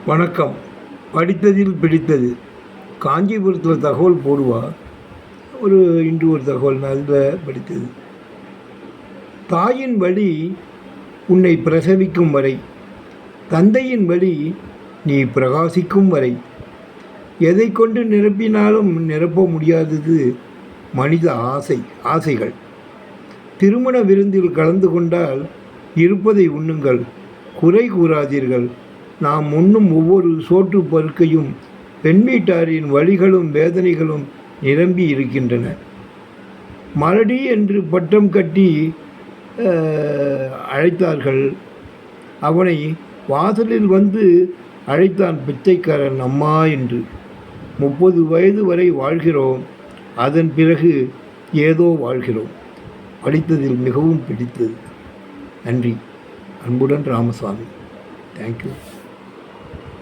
வணக்கம். படித்ததில் பிடித்தது. காஞ்சிபுரத்தில் தகவல் போடுவா. இன்று ஒரு தகவல் நான் அதில் படித்தது. தாயின் வழி உன்னை பிரசவிக்கும் வரை, தந்தையின் வழி நீ பிரகாசிக்கும் வரை. எதை கொண்டு நிரப்பினாலும் நிரப்ப முடியாதது மனித ஆசைகள். திருமண விருந்தில் கலந்து கொண்டால் இருப்பதை உண்ணுங்கள், குறை கூறாதீர்கள். நாம் உண்ணும் ஒவ்வொரு சோற்று பருக்கையும் பெண் வீட்டாரின் வலிகளும் வேதனைகளும் நிரம்பி இருக்கின்றன. மலடி என்று பட்டம் கட்டி அழைத்தார்கள். அவனை வாசலில் வந்து அழைத்தான் பிச்சைக்காரன் அம்மா என்று. 30 வயது வரை வாழ்கிறோம், அதன் பிறகு ஏதோ வாழ்கிறோம். படித்ததில் மிகவும் பிடித்தது. நன்றி. அன்புடன் ராமசாமி. தேங்க்யூ.